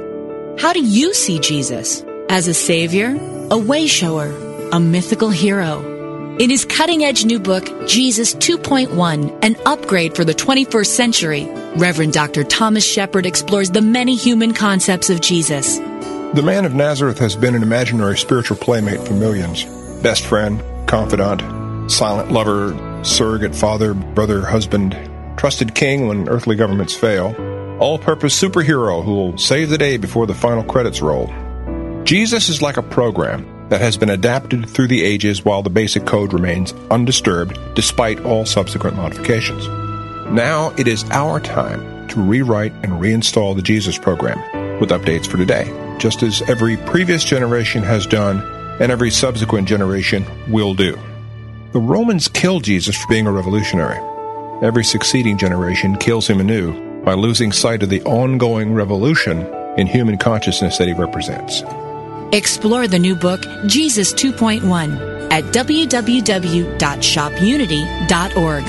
[SPEAKER 5] How do you see Jesus? As a savior, a way shower, a mythical hero. In his cutting-edge new book, Jesus 2.1, an upgrade for the 21st century, Reverend Dr. Thomas Shepard explores the many human concepts of Jesus.
[SPEAKER 6] The man of Nazareth has been an imaginary spiritual playmate for millions. Best friend, confidant, silent lover, surrogate father, brother, husband, trusted king when earthly governments fail, all-purpose superhero who will save the day before the final credits roll. Jesus is like a program that has been adapted through the ages while the basic code remains undisturbed despite all subsequent modifications. Now it is our time to rewrite and reinstall the Jesus program with updates for today, just as every previous generation has done and every subsequent generation will do. The Romans killed Jesus for being a revolutionary. Every succeeding generation kills him anew by losing sight of the ongoing revolution in human consciousness that he represents.
[SPEAKER 5] Explore the new book, Jesus 2.1, at www.shopunity.org.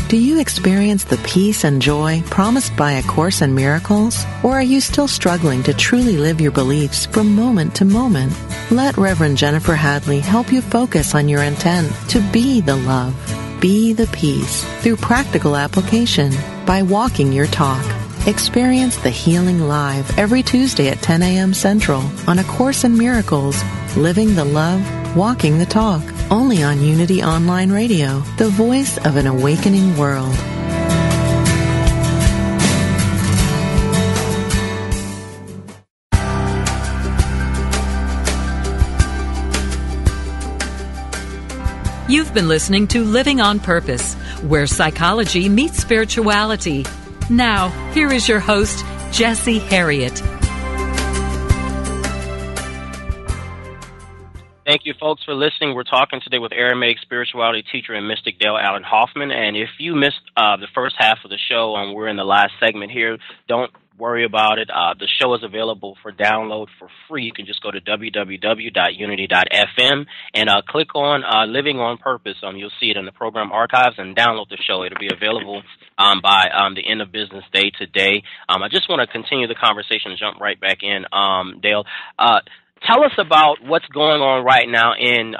[SPEAKER 7] Do you experience the peace and joy promised by A Course in Miracles? Or are you still struggling to truly live your beliefs from moment to moment? Let Reverend Jennifer Hadley help you focus on your intent to be the love, be the peace, through practical application by walking your talk. Experience the healing live every Tuesday at 10 a.m. Central on A Course in Miracles, Living the Love, Walking the Talk. Only on Unity Online Radio, the voice of an awakening world.
[SPEAKER 2] You've been listening to Living on Purpose, where psychology meets spirituality. Now, here is your host, Jesse Herriott.
[SPEAKER 3] Thank you, folks, for listening. We're talking today with Aramaic spirituality teacher and mystic Dale Allen Hoffman. And if you missed the first half of the show, and we're in the last segment here, don't worry about it. The show is available for download for free. You can just go to www.unity.fm and click on Living on Purpose. You'll see it in the program archives and download the show. It'll be available by the end of business day today. I just want to continue the conversation and jump right back in, Dale. Tell us about what's going on right now in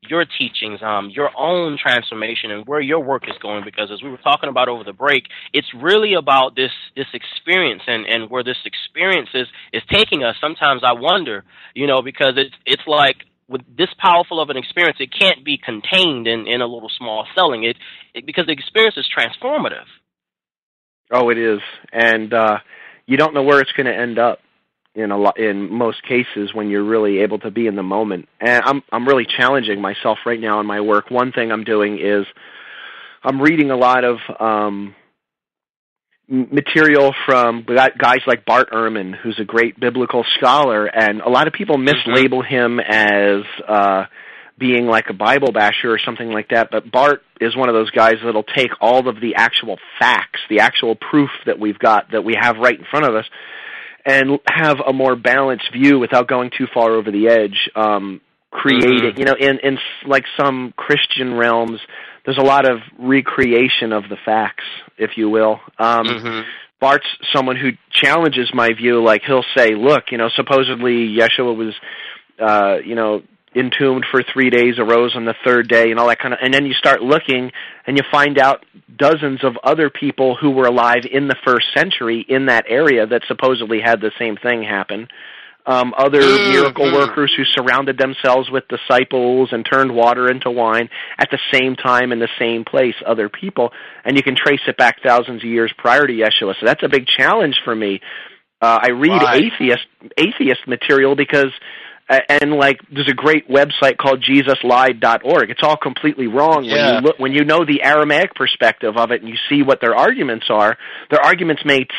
[SPEAKER 3] your teachings, your own transformation, and where your work is going, because as we were talking about over the break, it's really about this experience and where this experience is taking us. Sometimes I wonder, because it's like with this powerful of an experience, it can't be contained in a little small setting, because the experience is transformative.
[SPEAKER 4] Oh, it is. And you don't know where it's going to end up. In most cases, when you're really able to be in the moment. And I'm really challenging myself right now in my work. One thing I'm doing is I'm reading a lot of material from guys like Bart Ehrman, who's a great biblical scholar, and a lot of people mislabel him as being like a Bible basher or something like that, but Bart is one of those guys that'll take all of the actual facts, the actual proof that we have right in front of us, and have a more balanced view without going too far over the edge. Creating, in like some Christian realms, there's a lot of recreation of the facts, if you will. Bart's someone who challenges my view. Like, he'll say, look, supposedly Yeshua was, entombed for 3 days, arose on the third day, and all that kind of, and then you start looking and you find out dozens of other people who were alive in the first century in that area that supposedly had the same thing happen. Other miracle workers who surrounded themselves with disciples and turned water into wine at the same time in the same place, other people, and you can trace it back thousands of years prior to Yeshua. So that's a big challenge for me. I read atheist material because there's a great website called JesusLied.org. It's all completely wrong when you know the Aramaic perspective of it and you see what their arguments are. Their arguments make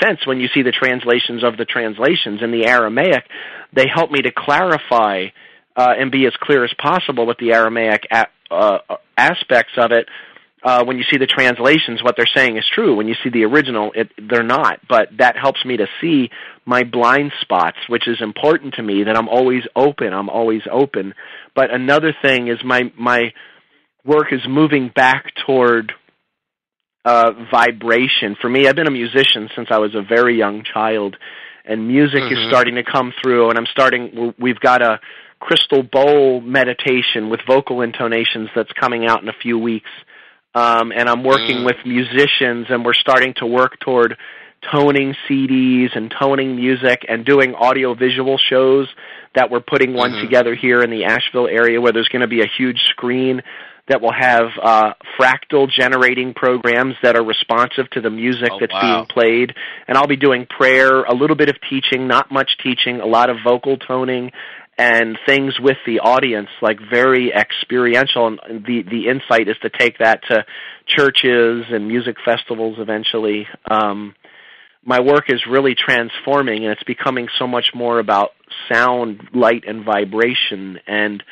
[SPEAKER 4] sense when you see the translations of the translations in the Aramaic. They help me to clarify and be as clear as possible with the Aramaic aspects of it. when you see the translations, what they're saying is true. When you see the original, they're not. But that helps me to see my blind spots, which is important to me, that I'm always open. I'm always open. But another thing is my work is moving back toward vibration. For me, I've been a musician since I was a very young child, and music is starting to come through, and we've got a crystal bowl meditation with vocal intonations that's coming out in a few weeks. And I'm working with musicians, and we're starting to work toward toning CDs and toning music and doing audio-visual shows that we're putting one together here in the Asheville area, where there's going to be a huge screen that will have fractal generating programs that are responsive to the music that's being played. And I'll be doing prayer, a little bit of teaching, not much teaching, a lot of vocal toning, and things with the audience, like very experiential. And the insight is to take that to churches and music festivals eventually. My work is really transforming, and it's becoming so much more about sound, light, and vibration. And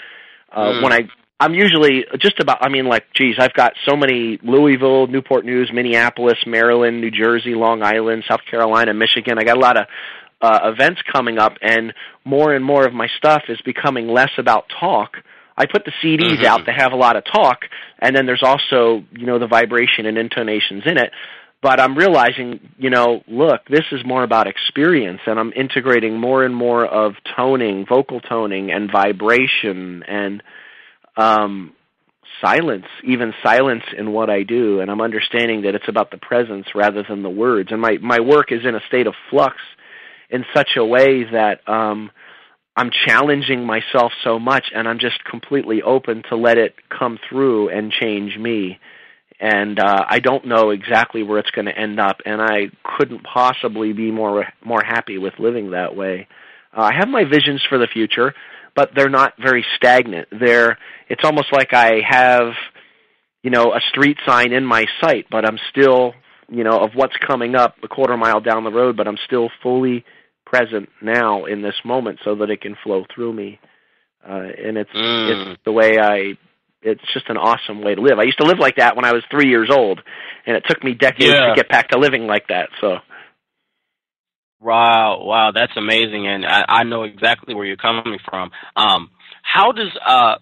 [SPEAKER 4] I'm usually just about, I've got so many: Louisville, Newport News, Minneapolis, Maryland, New Jersey, Long Island, South Carolina, Michigan. I got a lot of events coming up, and more of my stuff is becoming less about talk. I put the CDs out that have a lot of talk, and then there's also, the vibration and intonations in it. But I'm realizing, look, this is more about experience, and I'm integrating more and more of toning, vocal toning, and vibration, and silence, even silence in what I do. And I'm understanding that it's about the presence rather than the words. And my work is in a state of flux in such a way that I'm challenging myself so much, and I'm just completely open to let it come through and change me. And I don't know exactly where it's going to end up, and I couldn't possibly be more happy with living that way. I have my visions for the future, but they're not very stagnant. It's almost like I have, a street sign in my sight, but I'm still, of what's coming up a quarter mile down the road, but I'm still fully present now in this moment so that it can flow through me. And it's the way it's just an awesome way to live. I used to live like that when I was 3 years old, and it took me decades to get back to living like that. So.
[SPEAKER 3] Wow, that's amazing, and I know exactly where you're coming from. How does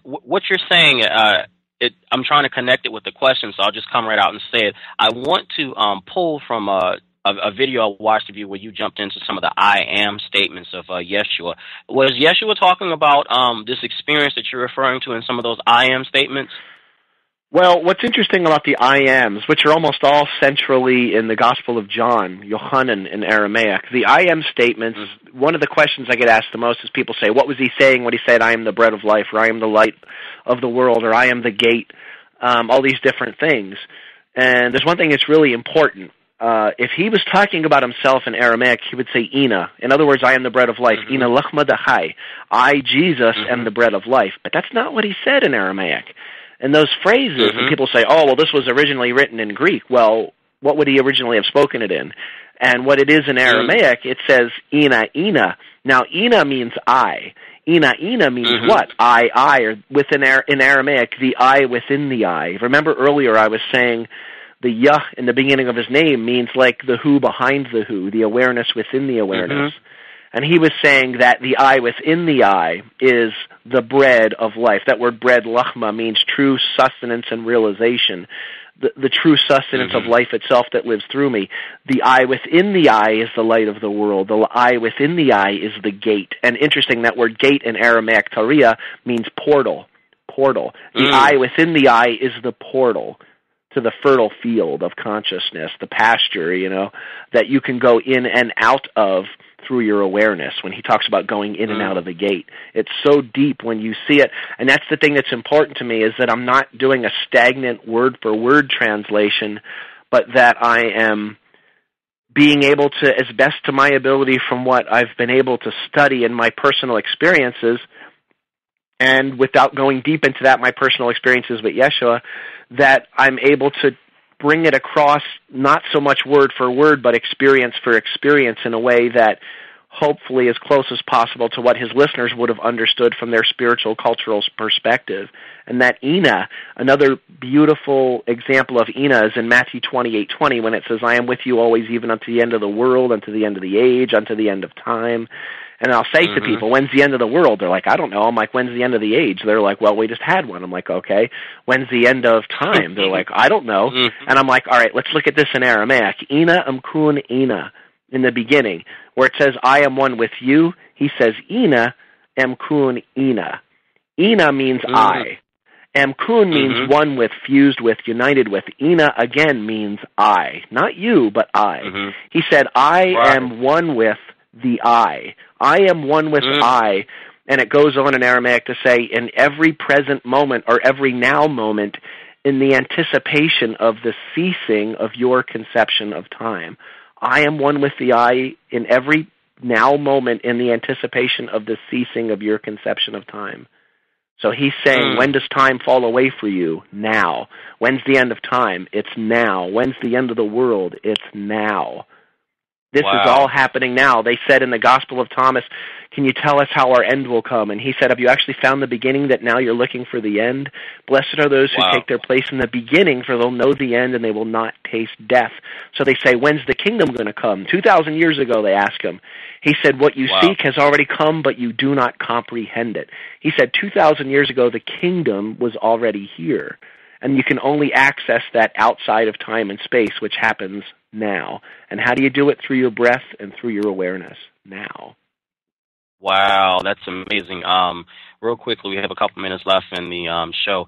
[SPEAKER 3] what you're saying? I'm trying to connect it with the question, so I'll just come right out and say it. I want to pull from a video I watched of you where you jumped into some of the I am statements of Yeshua. Was Yeshua talking about this experience that you're referring to in some of those I am statements?
[SPEAKER 4] Well, what's interesting about the I ams, which are almost all centrally in the Gospel of John, Yohanan in Aramaic, the I am statements, one of the questions I get asked the most is people say, what was he saying when he said, I am the bread of life, or I am the light of the world, or I am the gate, all these different things. And there's one thing that's really important. If he was talking about himself in Aramaic, he would say, Ina. In other words, I am the bread of life. Ina lachma dachai. I, Jesus, am the bread of life. But that's not what he said in Aramaic. And those phrases, and people say, oh, well, this was originally written in Greek. Well, what would he originally have spoken it in? And what it is in Aramaic, it says, Ina, Ina. Now, Ina means I. Ina, Ina means what? I, or in Aramaic, the I within the I. Remember earlier I was saying the Yah in the beginning of his name means like the who behind the who, the awareness within the awareness. And he was saying that the I within the I is the bread of life. That word bread, lachma, means true sustenance and realization, the true sustenance of life itself that lives through me. The I within the I is the light of the world. The I within the I is the gate. And interesting, that word gate in Aramaic, taria, means portal. Portal. The I within the I is the portal to the fertile field of consciousness, the pasture, that you can go in and out of through your awareness. When he talks about going in and out of the gate, it's so deep when you see it. And that's the thing that's important to me, is that I'm not doing a stagnant word-for-word translation, but that I am being able to, as best to my ability from what I've been able to study in my personal experiences, and without going deep into that, my personal experiences with Yeshua, that I'm able to bring it across not so much word for word, but experience for experience in a way that hopefully as close as possible to what his listeners would have understood from their spiritual, cultural perspective. And that Ina, another beautiful example of Ina is in Matthew 28:20 when it says, I am with you always, even unto the end of the world, unto the end of the age, unto the end of time. And I'll say to people, when's the end of the world? They're like, I don't know. I'm like, when's the end of the age? They're like, well, we just had one. I'm like, okay. When's the end of time? They're like, I don't know. And I'm like, all right, let's look at this in Aramaic. Ina amkun ina, in the beginning, where it says, I am one with you. He says, Ina amkun ina. Ina means I. Amkun means one with, fused with, united with. Ina, again, means I. Not you, but I. He said, I am one with the I. I am one with I. And it goes on in Aramaic to say, in every present moment or every now moment, in the anticipation of the ceasing of your conception of time. I am one with the I in every now moment in the anticipation of the ceasing of your conception of time. So he's saying, when does time fall away for you? Now. When's the end of time? It's now. When's the end of the world? It's now. This is all happening now. They said in the Gospel of Thomas, can you tell us how our end will come? And he said, have you actually found the beginning that now you're looking for the end? Blessed are those who take their place in the beginning, for they'll know the end and they will not taste death. So they say, when's the kingdom going to come? 2,000 years ago, they asked him. He said, what you seek has already come, but you do not comprehend it. He said, 2,000 years ago, the kingdom was already here. And you can only access that outside of time and space, which happens now. And how do you do it? Through your breath and through your awareness now.
[SPEAKER 3] Wow, that's amazing. Real quickly, we have a couple minutes left in the show.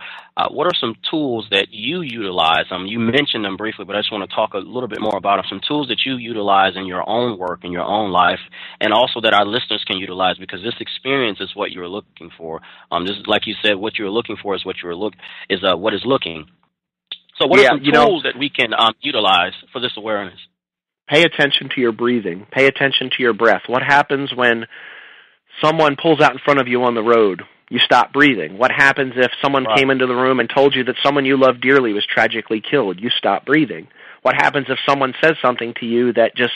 [SPEAKER 3] What are some tools that you utilize? You mentioned them briefly, but I just want to talk a little bit more about them. Some tools that you utilize in your own work, in your own life, and also that our listeners can utilize, because this experience is what you're looking for. This is, like you said, what you're looking for is what is looking. So what are some tools that we can utilize for this awareness?
[SPEAKER 4] Pay attention to your breathing. Pay attention to your breath. What happens when someone pulls out in front of you on the road? You stop breathing. What happens if someone came into the room and told you that someone you love dearly was tragically killed? You stop breathing. What happens if someone says something to you that just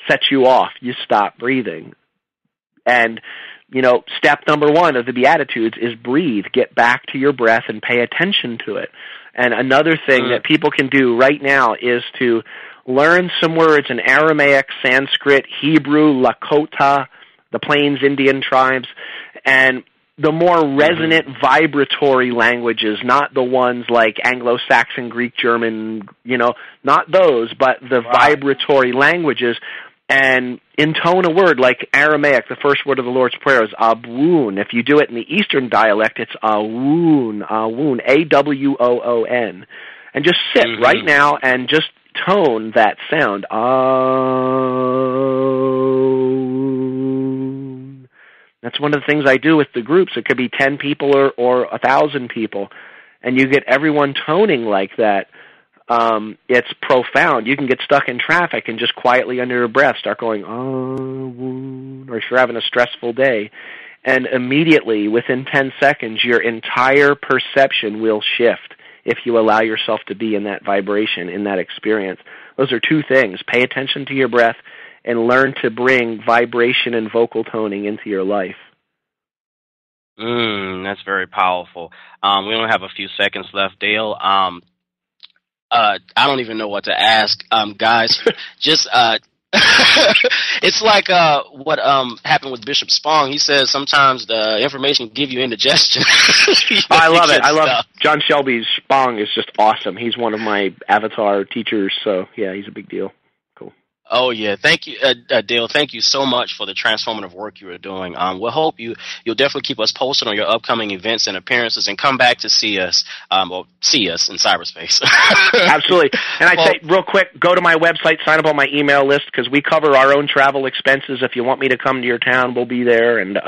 [SPEAKER 4] sets you off? You stop breathing. And, step number 1 of the Beatitudes is breathe. Get back to your breath and pay attention to it. And another thing that people can do right now is to learn some words in Aramaic, Sanskrit, Hebrew, Lakota, the Plains Indian tribes, and the more resonant, vibratory languages, not the ones like Anglo-Saxon, Greek, German, not those, but the vibratory languages, and intone a word like Aramaic. The first word of the Lord's Prayer is Abwoon. If you do it in the Eastern dialect, it's Awoon, Awoon, A-W-O-O-N. And just sit right now and just tone that sound. That's one of the things I do with the groups. It could be 10 people or 1,000 people, and you get everyone toning like that. It's profound. You can get stuck in traffic and just quietly under your breath start going, or if you're having a stressful day, and immediately, within 10 seconds, your entire perception will shift if you allow yourself to be in that vibration, in that experience. Those are 2 things. Pay attention to your breath and learn to bring vibration and vocal toning into your life.
[SPEAKER 3] That's very powerful. We only have a few seconds left, Dale. I don't even know what to ask, guys. Just it's like what happened with Bishop Spong. He says sometimes the information can give you indigestion.
[SPEAKER 4] I love it. I love John Shelby's Spong is just awesome. He's one of my avatar teachers, so yeah, he's a big deal. Cool.
[SPEAKER 3] Oh yeah, thank you, Dale. Thank you so much for the transformative work you are doing. We'll hope you'll definitely keep us posted on your upcoming events and appearances, and come back to see us, or see us in cyberspace.
[SPEAKER 4] Absolutely. And I'd say real quick, go to my website, sign up on my email list, because we cover our own travel expenses. If you want me to come to your town, we'll be there, and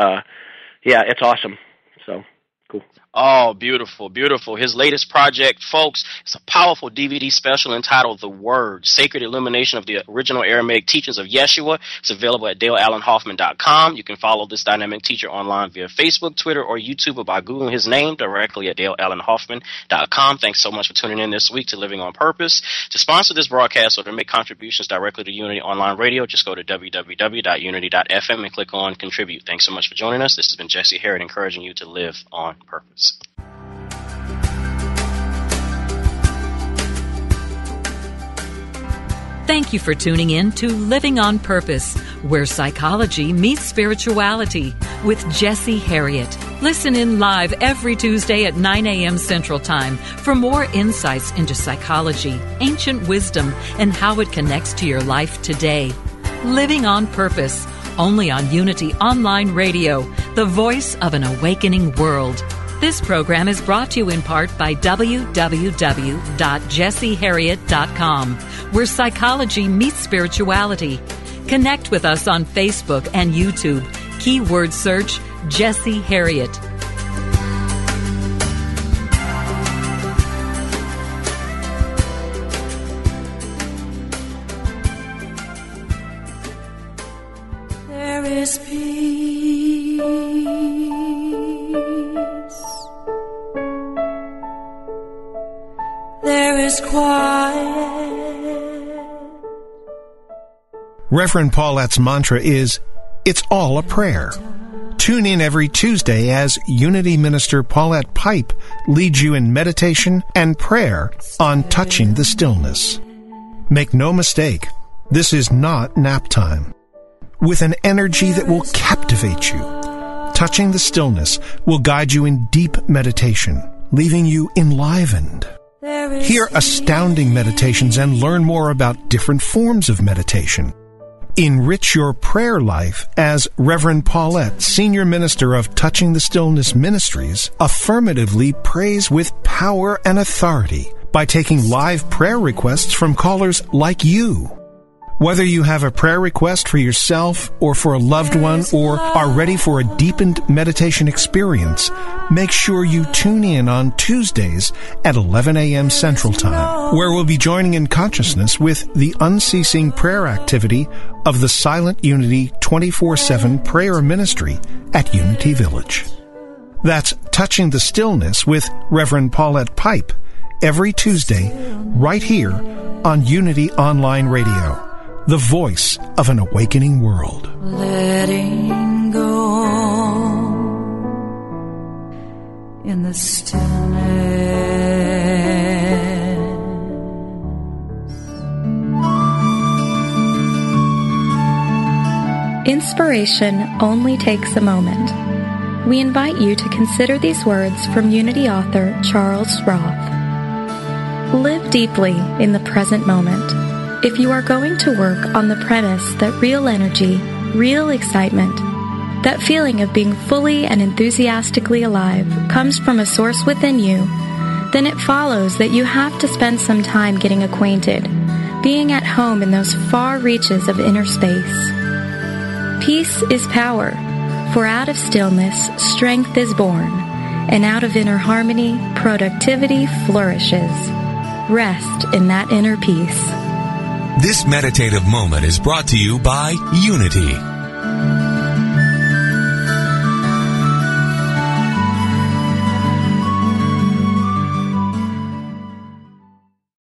[SPEAKER 4] yeah, it's awesome. So cool.
[SPEAKER 3] Oh, beautiful, beautiful. His latest project, folks, is a powerful DVD special entitled The Word, Sacred Illumination of the Original Aramaic Teachings of Yeshua. It's available at DaleAllenHoffman.com. You can follow this dynamic teacher online via Facebook, Twitter, or YouTube, or by Googling his name directly at DaleAllenHoffman.com. Thanks so much for tuning in this week to Living on Purpose. To sponsor this broadcast or to make contributions directly to Unity Online Radio, just go to www.unity.fm and click on Contribute. Thanks so much for joining us. This has been Jesse Herriott encouraging you to live on purpose.
[SPEAKER 2] Thank you for tuning in to Living on Purpose, where psychology meets spirituality with Jesse Herriott. Listen in live every Tuesday at 9 a.m. Central Time for more insights into psychology, ancient wisdom, and how it connects to your life today. Living on Purpose, only on Unity Online Radio, the voice of an awakening world. This program is brought to you in part by www.jesseherriott.com, where psychology meets spirituality. Connect with us on Facebook and YouTube. Keyword search Jesse Herriott.
[SPEAKER 8] There is peace. There is quiet.
[SPEAKER 9] Reverend Paulette's mantra is, "It's all a prayer." Tune in every Tuesday as Unity Minister Paulette Pipe leads you in meditation and prayer on Touching the Stillness. Make no mistake, this is not nap time. With an energy that will captivate you, Touching the Stillness will guide you in deep meditation, leaving you enlivened. Hear astounding meditations and learn more about different forms of meditation. Enrich your prayer life as Reverend Paulette, Senior Minister of Touching the Stillness Ministries, affirmatively prays with power and authority by taking live prayer requests from callers like you. Whether you have a prayer request for yourself or for a loved one or are ready for a deepened meditation experience, make sure you tune in on Tuesdays at 11 a.m. Central Time, where we'll be joining in consciousness with the unceasing prayer activity of the Silent Unity 24/7 prayer ministry at Unity Village. That's Touching the Stillness with Reverend Paulette Pipe every Tuesday right here on Unity Online Radio, the voice of an awakening world.
[SPEAKER 8] Letting go in the stillness.
[SPEAKER 10] Inspiration only takes a moment. We invite you to consider these words from Unity author Charles Roth. Live deeply in the present moment. If you are going to work on the premise that real energy, real excitement, that feeling of being fully and enthusiastically alive comes from a source within you, then it follows that you have to spend some time getting acquainted, being at home in those far reaches of inner space. Peace is power, for out of stillness strength is born, and out of inner harmony productivity flourishes. Rest in that inner peace.
[SPEAKER 11] This meditative moment is brought to you by Unity.